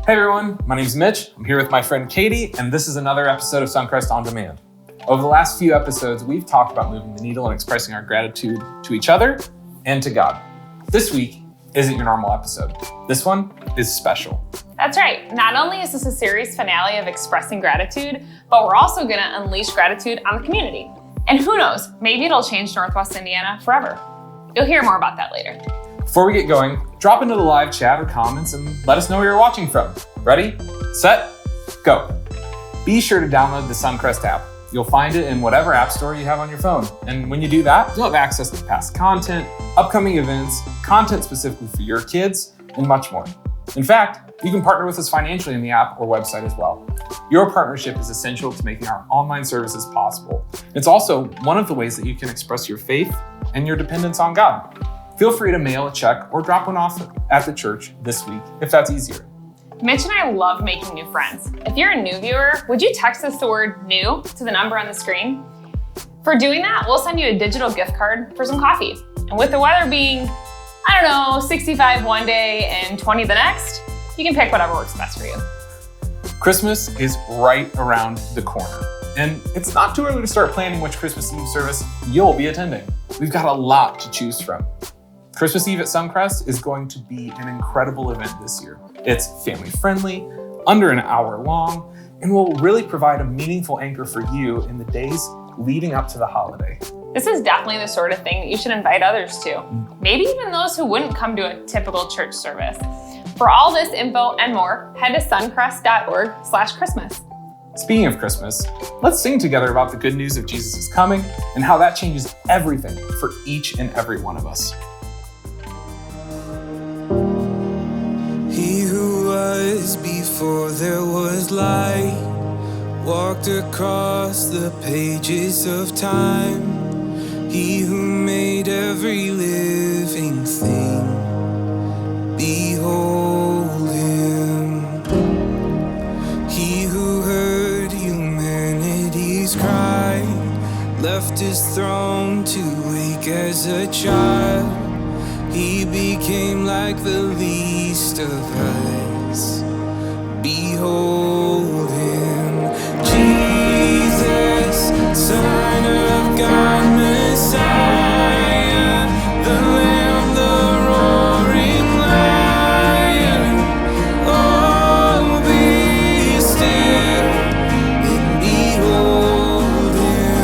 Hey everyone, my name's Mitch. I'm here with my friend Katie, and this is another episode of Suncrest On Demand. Over the last few episodes, we've talked about moving the needle and expressing our gratitude to each other and to God. This week isn't your normal episode. This one is special. That's right. Not only is this a series finale of expressing gratitude, but we're also going to unleash gratitude on the community. And who knows, maybe it'll change Northwest Indiana forever. You'll hear more about that later. Before we get going, drop into the live chat or comments and let us know where you're watching from. Ready, set, go. Be sure to download the Suncrest app. You'll find it in whatever app store you have on your phone. And when you do that, you'll have access to past content, upcoming events, content specifically for your kids, and much more. In fact, you can partner with us financially in the app or website as well. Your partnership is essential to making our online services possible. It's also one of the ways that you can express your faith and your dependence on God. Feel free to mail a check or drop one off at the church this week if that's easier. Mitch and I love making new friends. If you're a new viewer, would you text us the word new to the number on the screen? For doing that, we'll send you a digital gift card for some coffee. And with the weather being, 65 one day and 20 the next, you can pick whatever works best for you. Christmas is right around the corner. And it's not too early to start planning which Christmas Eve service you'll be attending. We've got a lot to choose from. Christmas Eve at Suncrest is going to be an incredible event this year. It's family friendly, under an hour long, and will really provide a meaningful anchor for you in the days leading up to the holiday. This is definitely the sort of thing that you should invite others to. Maybe even those who wouldn't come to a typical church service. For all this info and more, head to suncrest.org/Christmas. Speaking of Christmas, let's sing together about the good news of Jesus' coming and how that changes everything for each and every one of us. He who was before there was light walked across the pages of time. He who made every living thing, behold him. He who heard humanity's cry left his throne to wake as a child. He became like the least of us. Behold him, Jesus, Son of God, Messiah, the Lamb, the roaring Lion. Oh, be still and behold him.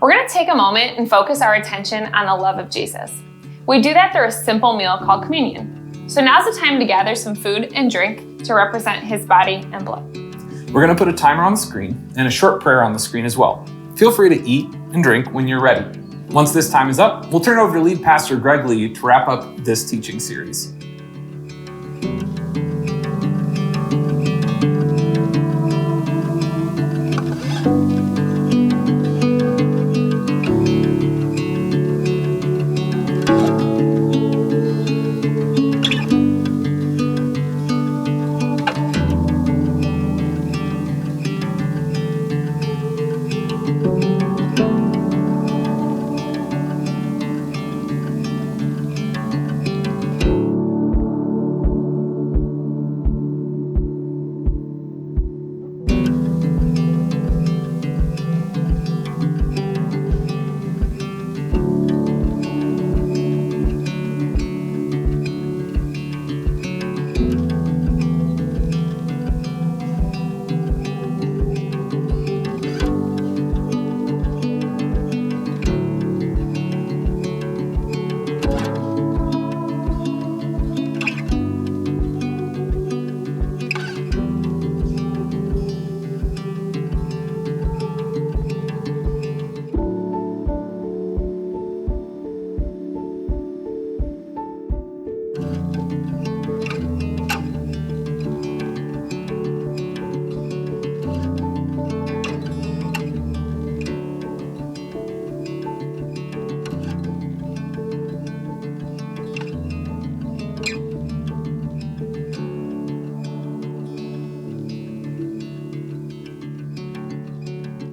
We're going to take a moment and focus our attention on the love of Jesus. We do that through a simple meal called communion. So now's the time to gather some food and drink to represent his body and blood. We're going to put a timer on the screen and a short prayer on the screen as well. Feel free to eat and drink when you're ready. Once this time is up, we'll turn it over to lead pastor Greg Lee to wrap up this teaching series.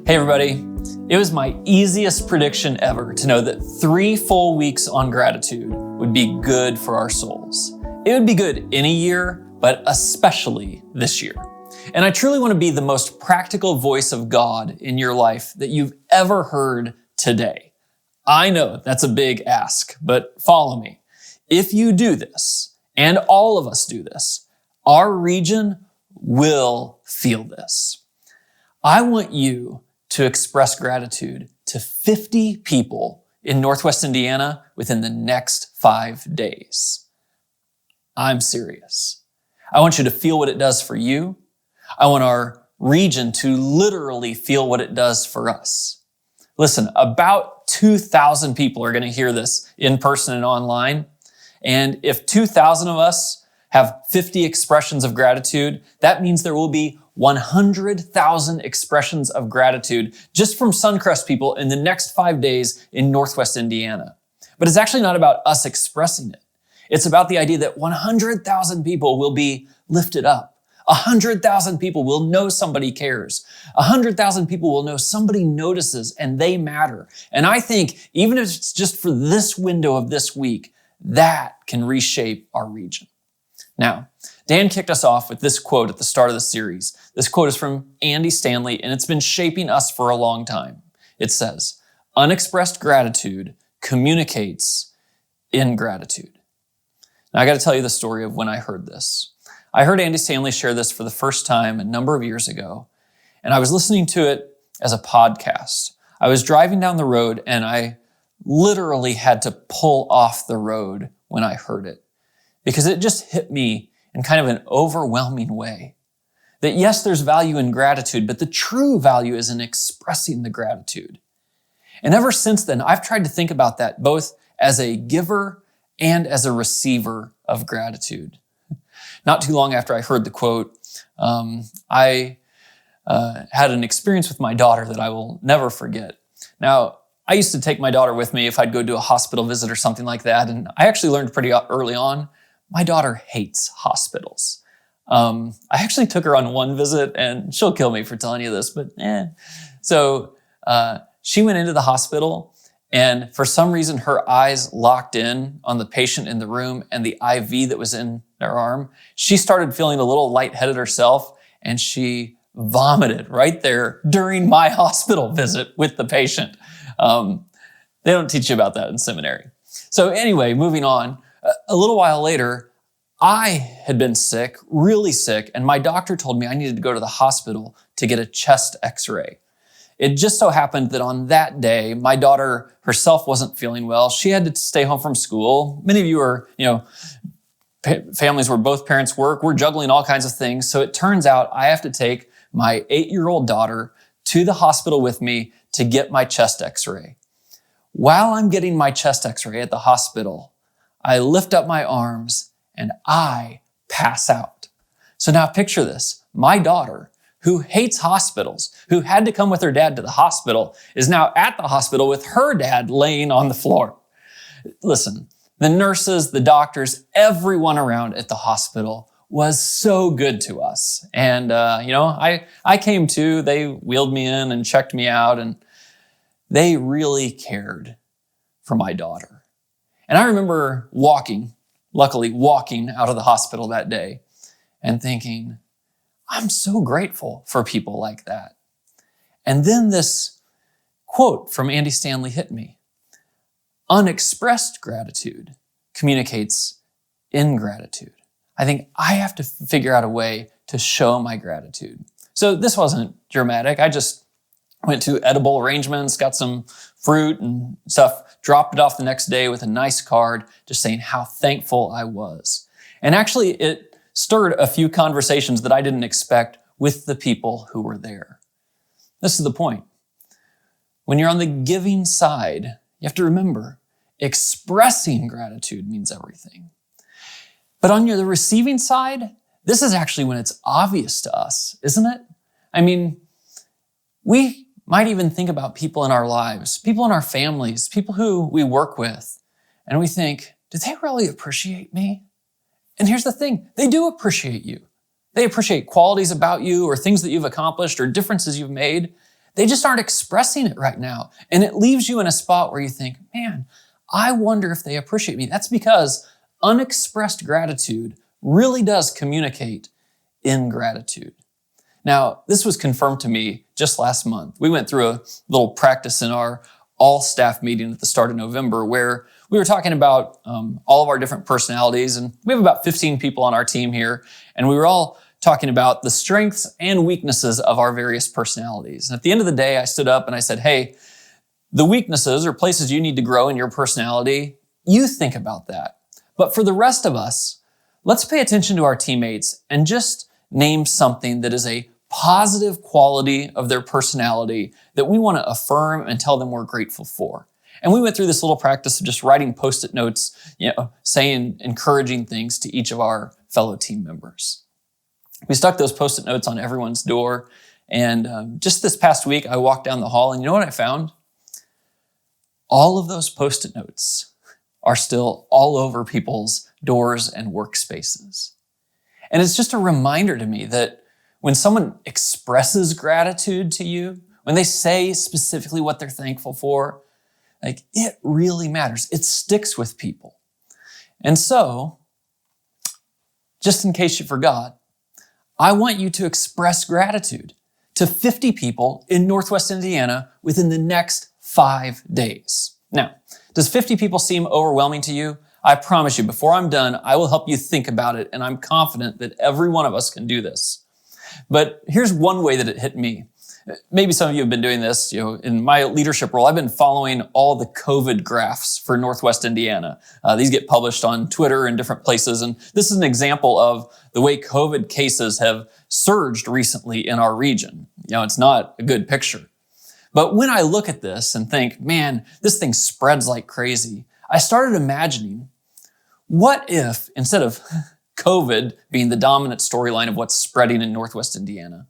Hey everybody, it was my easiest prediction ever to know that 3 full weeks on gratitude would be good for our souls. It would be good any year, but especially this year. And I truly want to be the most practical voice of God in your life that you've ever heard today. I know that's a big ask, but follow me. If you do this, and all of us do this, our region will feel this. I want you to express gratitude to 50 people in Northwest Indiana within the next 5 days. I'm serious. I want you to feel what it does for you. I want our region to literally feel what it does for us. Listen, about 2,000 people are going to hear this in person and online. And if 2,000 of us have 50 expressions of gratitude, that means there will be 100,000 expressions of gratitude just from Suncrest people in the next 5 days in Northwest Indiana. But it's actually not about us expressing it. It's about the idea that 100,000 people will be lifted up. 100,000 people will know somebody cares. 100,000 people will know somebody notices and they matter. And I think even if it's just for this window of this week, that can reshape our region. Now, Dan kicked us off with this quote at the start of the series. This quote is from Andy Stanley, and it's been shaping us for a long time. It says, "Unexpressed gratitude communicates ingratitude." Now, I got to tell you the story of when I heard this. I heard Andy Stanley share this for the first time a number of years ago, and I was listening to it as a podcast. I was driving down the road, and I literally had to pull off the road when I heard it, because it just hit me in kind of an overwhelming way. That yes, there's value in gratitude, but the true value is in expressing the gratitude. And ever since then, I've tried to think about that both as a giver and as a receiver of gratitude. Not too long after I heard the quote, I had an experience with my daughter that I will never forget. Now, I used to take my daughter with me if I'd go do a hospital visit or something like that, and I actually learned pretty early on, my daughter hates hospitals. I actually took her on one visit, and she'll kill me for telling you this, but So she went into the hospital, and for some reason, her eyes locked in on the patient in the room and the IV that was in their arm. She started feeling a little lightheaded herself, and she vomited right there during my hospital visit with the patient. They don't teach you about that in seminary. So anyway, moving on. A little while later, I had been sick, really sick, and my doctor told me I needed to go to the hospital to get a chest x-ray. It just so happened that on that day, my daughter herself wasn't feeling well. She had to stay home from school. Many of you are, families where both parents work. We're juggling all kinds of things. So it turns out I have to take my 8-year-old daughter to the hospital with me to get my chest x-ray. While I'm getting my chest x-ray at the hospital, I lift up my arms and I pass out. So now picture this. My daughter, who hates hospitals, who had to come with her dad to the hospital, is now at the hospital with her dad laying on the floor. Listen, the nurses, the doctors, everyone around at the hospital was so good to us. And, I came to, they wheeled me in and checked me out, and they really cared for my daughter. And I remember luckily walking out of the hospital that day and thinking, I'm so grateful for people like that. And then this quote from Andy Stanley hit me. Unexpressed gratitude communicates ingratitude. I think I have to figure out a way to show my gratitude. So this wasn't dramatic. I just went to edible arrangements, got some fruit and stuff, dropped it off the next day with a nice card, just saying how thankful I was. And actually, it stirred a few conversations that I didn't expect with the people who were there. This is the point. When you're on the giving side, you have to remember, expressing gratitude means everything. But on the receiving side, this is actually when it's obvious to us, isn't it? I mean, we might even think about people in our lives, people in our families, people who we work with, and we think, do they really appreciate me? And here's the thing, they do appreciate you. They appreciate qualities about you or things that you've accomplished or differences you've made. They just aren't expressing it right now. And it leaves you in a spot where you think, man, I wonder if they appreciate me. That's because unexpressed gratitude really does communicate ingratitude. Now, this was confirmed to me just last month. We went through a little practice in our all-staff meeting at the start of November where we were talking about all of our different personalities, and we have about 15 people on our team here, and we were all talking about the strengths and weaknesses of our various personalities. And at the end of the day, I stood up and I said, hey, the weaknesses or places you need to grow in your personality, you think about that. But for the rest of us, let's pay attention to our teammates and just name something that is a positive quality of their personality that we want to affirm and tell them we're grateful for. And we went through this little practice of just writing Post-it notes, saying encouraging things to each of our fellow team members. We stuck those Post-it notes on everyone's door. And just this past week, I walked down the hall and you know what I found? All of those Post-it notes are still all over people's doors and workspaces. And it's just a reminder to me that when someone expresses gratitude to you, when they say specifically what they're thankful for, it really matters. It sticks with people. And so, just in case you forgot, I want you to express gratitude to 50 people in Northwest Indiana within the next 5 days. Now, does 50 people seem overwhelming to you? I promise you, before I'm done, I will help you think about it, and I'm confident that every one of us can do this. But here's one way that it hit me. Maybe some of you have been doing this, in my leadership role, I've been following all the COVID graphs for Northwest Indiana. These get published on Twitter and different places, and this is an example of the way COVID cases have surged recently in our region. It's not a good picture. But when I look at this and think, man, this thing spreads like crazy, I started imagining, what if instead of COVID being the dominant storyline of what's spreading in Northwest Indiana,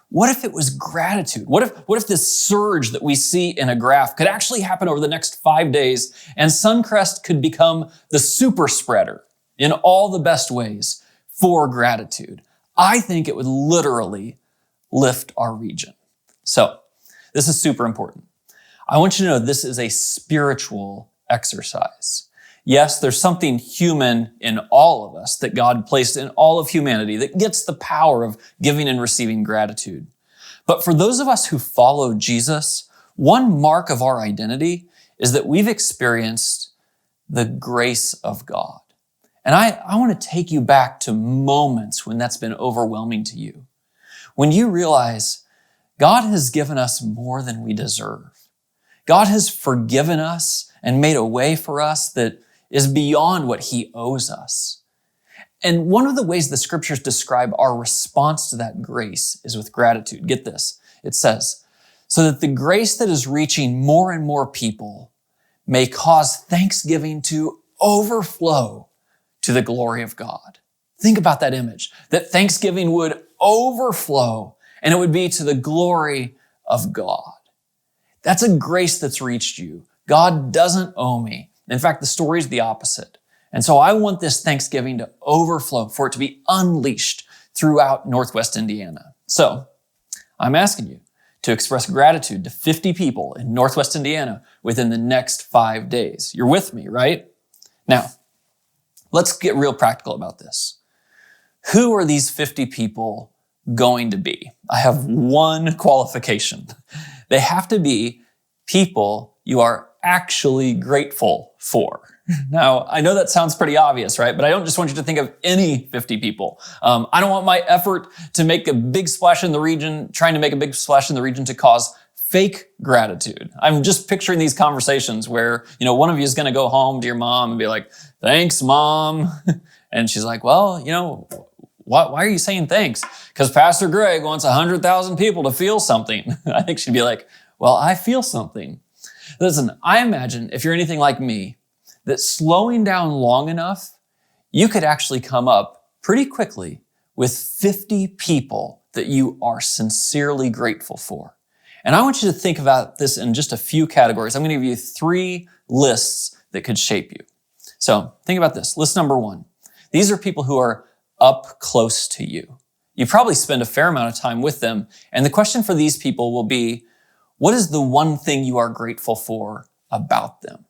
what if it was gratitude? What if this surge that we see in a graph could actually happen over the next 5 days and Suncrest could become the super spreader in all the best ways for gratitude? I think it would literally lift our region. So this is super important. I want you to know this is a spiritual exercise. Yes, there's something human in all of us that God placed in all of humanity that gets the power of giving and receiving gratitude. But for those of us who follow Jesus, one mark of our identity is that we've experienced the grace of God. And I want to take you back to moments when that's been overwhelming to you. When you realize God has given us more than we deserve. God has forgiven us and made a way for us that is beyond what he owes us. And one of the ways the scriptures describe our response to that grace is with gratitude. Get this. It says, so that the grace that is reaching more and more people may cause thanksgiving to overflow to the glory of God. Think about that image, that thanksgiving would overflow and it would be to the glory of God. That's a grace that's reached you. God doesn't owe me. In fact, the story is the opposite. And so I want this Thanksgiving to overflow, for it to be unleashed throughout Northwest Indiana. So I'm asking you to express gratitude to 50 people in Northwest Indiana within the next 5 days. You're with me, right? Now, let's get real practical about this. Who are these 50 people going to be? I have one qualification. They have to be people you are actually grateful for. Now, I know that sounds pretty obvious, right? But I don't just want you to think of any 50 people. I don't want my effort to make a big splash in the region, trying to make a big splash in the region to cause fake gratitude. I'm just picturing these conversations where, one of you is going to go home to your mom and be like, thanks, Mom. And she's like, well, why are you saying thanks? Because Pastor Greg wants 100,000 people to feel something. I think she'd be like, well, I feel something. Listen, I imagine if you're anything like me, that slowing down long enough, you could actually come up pretty quickly with 50 people that you are sincerely grateful for. And I want you to think about this in just a few categories. I'm going to give you 3 lists that could shape you. So think about this. List number 1. These are people who are up close to you. You probably spend a fair amount of time with them. And the question for these people will be, what is the one thing you are grateful for about them?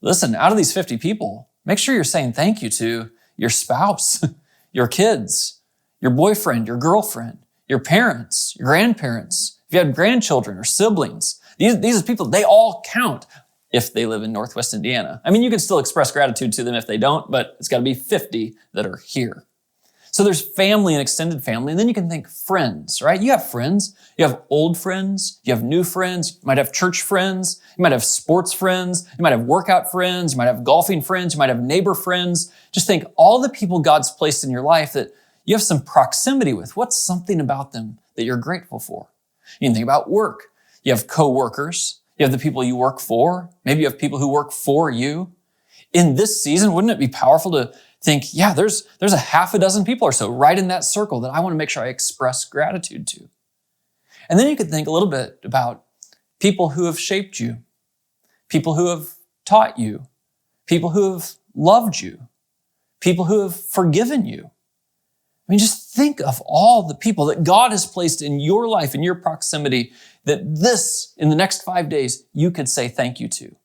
Listen, out of these 50 people, make sure you're saying thank you to your spouse, your kids, your boyfriend, your girlfriend, your parents, your grandparents, if you have grandchildren or siblings. These are people, they all count if they live in Northwest Indiana. I mean, you can still express gratitude to them if they don't, but it's got to be 50 that are here. So there's family and extended family, and then you can think friends, right? You have friends. You have old friends. You have new friends. You might have church friends. You might have sports friends. You might have workout friends. You might have golfing friends. You might have neighbor friends. Just think all the people God's placed in your life that you have some proximity with. What's something about them that you're grateful for? You can think about work. You have coworkers. You have the people you work for. Maybe you have people who work for you. In this season, wouldn't it be powerful to think, yeah, there's a half a dozen people or so right in that circle that I want to make sure I express gratitude to. And then you could think a little bit about people who have shaped you, people who have taught you, people who have loved you, people who have forgiven you. I mean, just think of all the people that God has placed in your life, in your proximity, that in the next 5 days, you could say thank you to.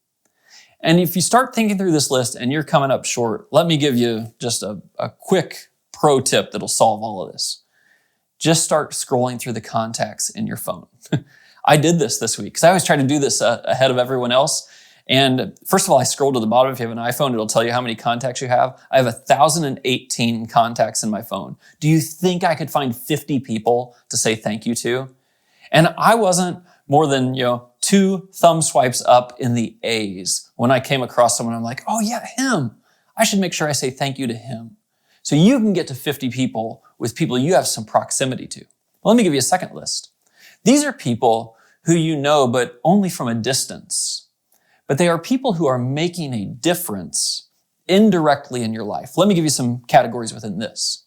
And if you start thinking through this list and you're coming up short, let me give you just a quick pro tip that'll solve all of this. Just start scrolling through the contacts in your phone. I did this week because I always try to do this ahead of everyone else. And first of all, I scroll to the bottom. If you have an iPhone, it'll tell you how many contacts you have. I have 1,018 contacts in my phone. Do you think I could find 50 people to say thank you to? And I wasn't more than, 2 thumb swipes up in the A's when I came across someone. I'm like, oh yeah, him. I should make sure I say thank you to him. So you can get to 50 people with people you have some proximity to. Well, let me give you a second list. These are people who you know, but only from a distance. But they are people who are making a difference indirectly in your life. Let me give you some categories within this.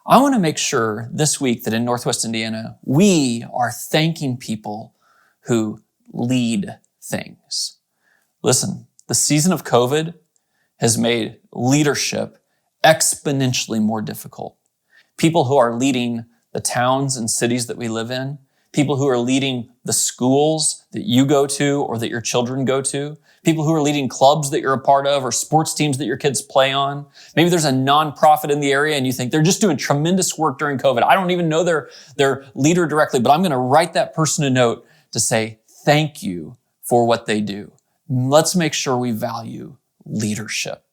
I want to make sure this week that in Northwest Indiana, we are thanking people who lead things. Listen, the season of COVID has made leadership exponentially more difficult. People who are leading the towns and cities that we live in, people who are leading the schools that you go to or that your children go to, people who are leading clubs that you're a part of or sports teams that your kids play on. Maybe there's a nonprofit in the area and you think they're just doing tremendous work during COVID. I don't even know their leader directly, but I'm going to write that person a note to say thank you for what they do. Let's make sure we value leadership.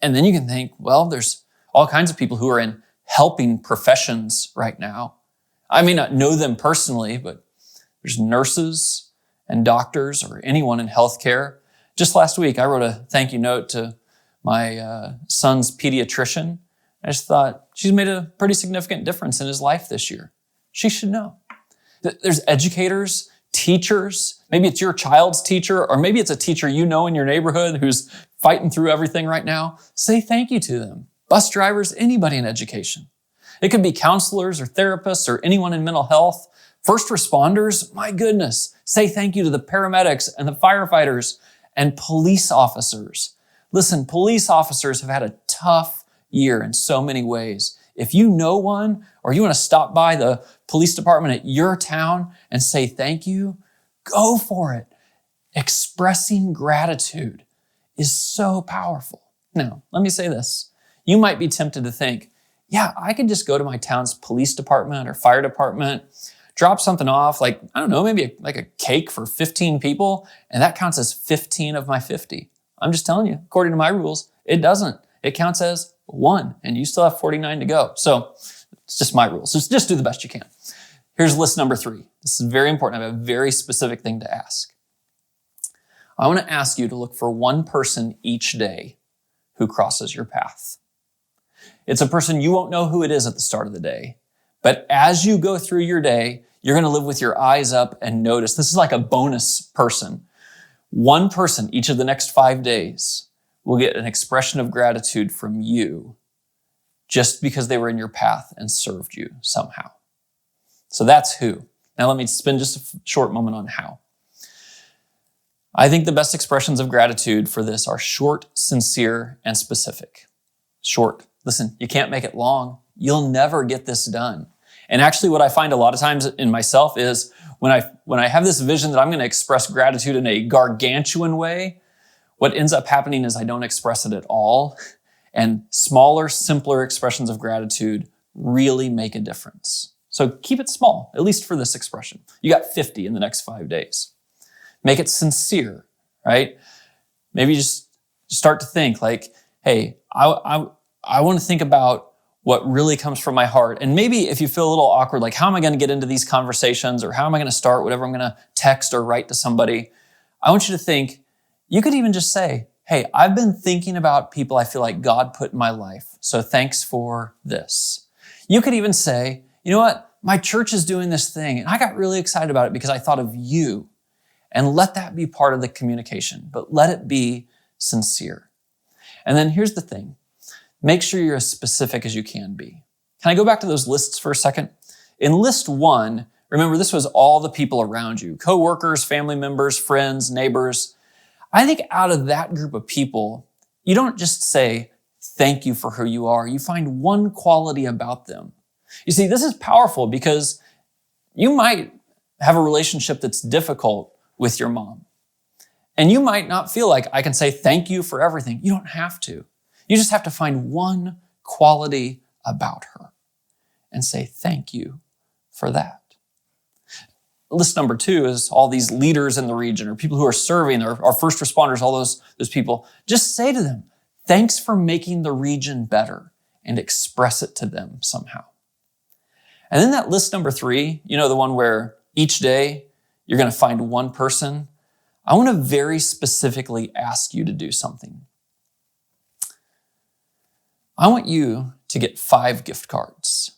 And then you can think, well, there's all kinds of people who are in helping professions right now. I may not know them personally, but there's nurses and doctors or anyone in healthcare. Just last week, I wrote a thank you note to my son's pediatrician. I just thought, she's made a pretty significant difference in his life this year. She should know. There's educators, teachers. Maybe it's your child's teacher, or maybe it's a teacher you know in your neighborhood who's fighting through everything right now. Say thank you to them. Bus drivers, anybody in education. It could be counselors or therapists or anyone in mental health. First responders, my goodness. Say thank you to the paramedics and the firefighters and police officers. Listen, police officers have had a tough year in so many ways. If you know one, or you want to stop by the police department at your town and say thank you, go for it. Expressing gratitude is so powerful. Now, let me say this. You might be tempted to think, yeah, I could just go to my town's police department or fire department, drop something off, like, I don't know, maybe like a cake for 15 people, and that counts as 15 of my 50. I'm just telling you, according to my rules, it doesn't. It counts as 1, and you still have 49 to go. So it's just my rules. Just do the best you can. Here's list number 3. This is very important. I have a very specific thing to ask. I want to ask you to look for one person each day who crosses your path. It's a person you won't know who it is at the start of the day, but as you go through your day, you're going to live with your eyes up and notice. This is like a bonus person. One person each of the next 5 days will get an expression of gratitude from you just because they were in your path and served you somehow. So that's who. Now let me spend just a short moment on how. I think the best expressions of gratitude for this are short, sincere, and specific. Short. Listen, you can't make it long. You'll never get this done. And actually what I find a lot of times in myself is when I have this vision that I'm going to express gratitude in a gargantuan way, what ends up happening is I don't express it at all. And smaller, simpler expressions of gratitude really make a difference. So keep it small, at least for this expression. You got 50 in the next 5 days. Make it sincere, right? Maybe just start to think like, hey, I want to think about what really comes from my heart. And maybe if you feel a little awkward, like how am I going to get into these conversations, or how am I going to start whatever I'm going to text or write to somebody? I want you to think, you could even just say, hey, I've been thinking about people I feel like God put in my life. So thanks for this. You could even say, you know what? My church is doing this thing and I got really excited about it because I thought of you. And let that be part of the communication, but let it be sincere. And then here's the thing. Make sure you're as specific as you can be. Can I go back to those lists for a second? In list 1, remember this was all the people around you, coworkers, family members, friends, neighbors. I think out of that group of people, you don't just say, thank you for who you are. You find one quality about them. You see, this is powerful because you might have a relationship that's difficult with your mom. And you might not feel like I can say thank you for everything. You don't have to. You just have to find one quality about her and say thank you for that. List number 2 is all these leaders in the region or people who are serving, or first responders, all those people. Just say to them, thanks for making the region better, and express it to them somehow. And then that list number 3, you know, the one where each day you're going to find one person. I want to very specifically ask you to do something. I want you to get 5 gift cards.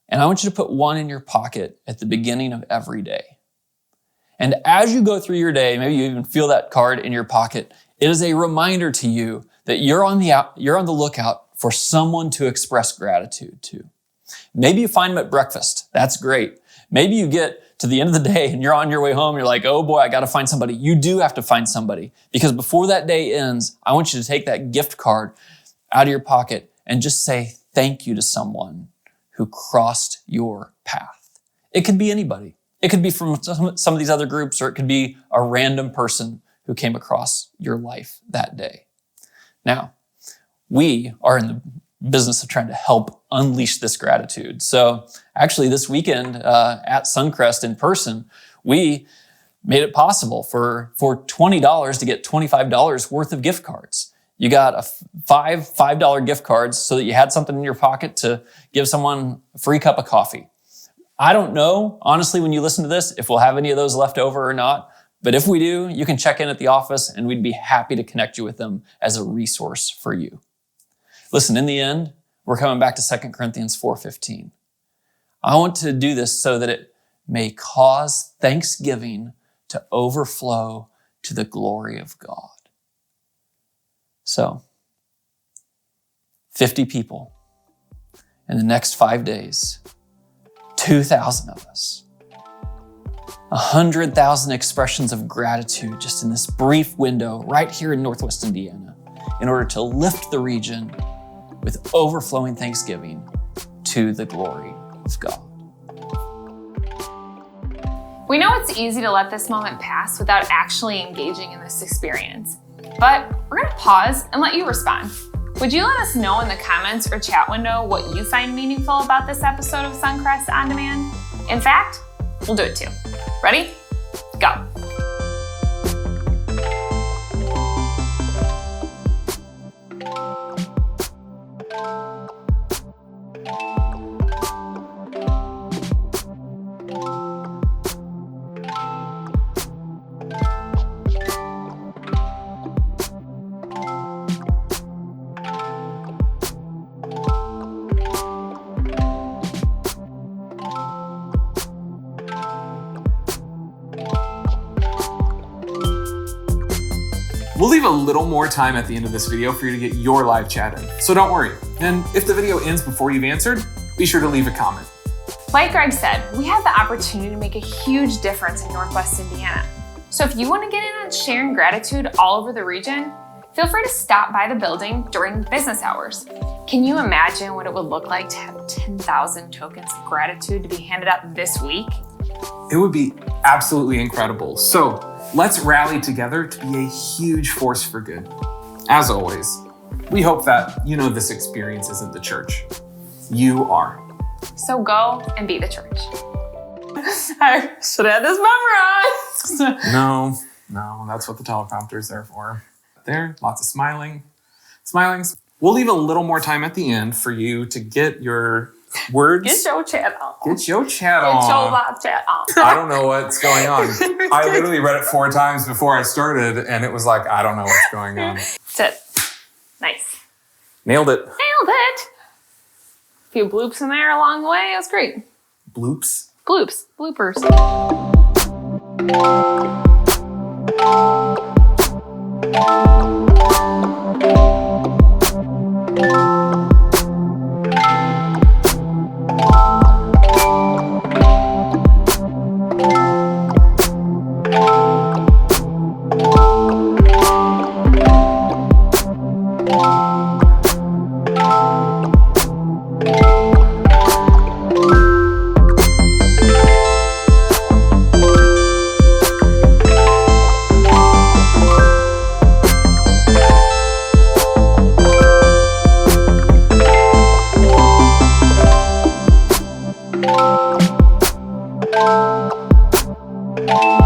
And I want you to put one in your pocket at the beginning of every day. And as you go through your day, maybe you even feel that card in your pocket, it is a reminder to you that you're on the lookout for someone to express gratitude to. Maybe you find them at breakfast. That's great. Maybe you get to the end of the day and you're on your way home. You're like, oh boy, I got to find somebody. You do have to find somebody, because before that day ends, I want you to take that gift card out of your pocket and just say thank you to someone who crossed your path. It could be anybody. It could be from some of these other groups, or it could be a random person who came across your life that day. Now, we are in the business of trying to help unleash this gratitude. So actually this weekend at Suncrest in person, we made it possible for $20 to get $25 worth of gift cards. You got a $5 gift cards so that you had something in your pocket to give someone a free cup of coffee. I don't know, honestly, when you listen to this, if we'll have any of those left over or not. But if we do, you can check in at the office and we'd be happy to connect you with them as a resource for you. Listen, in the end, we're coming back to 2 Corinthians 4:15. I want to do this so that it may cause thanksgiving to overflow to the glory of God. So, 50 people in the next 5 days, 2,000 of us, 100,000 expressions of gratitude just in this brief window right here in Northwest Indiana in order to lift the region with overflowing thanksgiving to the glory of God. We know it's easy to let this moment pass without actually engaging in this experience, but we're gonna pause and let you respond. Would you let us know in the comments or chat window what you find meaningful about this episode of Suncrest On Demand? In fact, we'll do it too. Ready? Go. We'll leave a little more time at the end of this video for you to get your live chat in, so don't worry. And if the video ends before you've answered, be sure to leave a comment. Like Greg said, we have the opportunity to make a huge difference in Northwest Indiana. So if you want to get in on sharing gratitude all over the region, feel free to stop by the building during business hours. Can you imagine what it would look like to have 10,000 tokens of gratitude to be handed out this week? It would be absolutely incredible. So let's rally together to be a huge force for good. As always, we hope that you know this experience isn't the church. You are. So go and be the church. I should have this memorized. No, that's what the teleprompter is there for. There, lots of smilings. We'll leave a little more time at the end for you to get your words. Get your chat on. Get your chat Get on. your live chat on. I don't know what's going on. I literally read it 4 times before I started, and it was like, I don't know what's going on. That's it. Nice. Nailed it. Nailed it. A few bloops in there along the way. It was great. Bloops. Bloops. Bloopers. Thank you.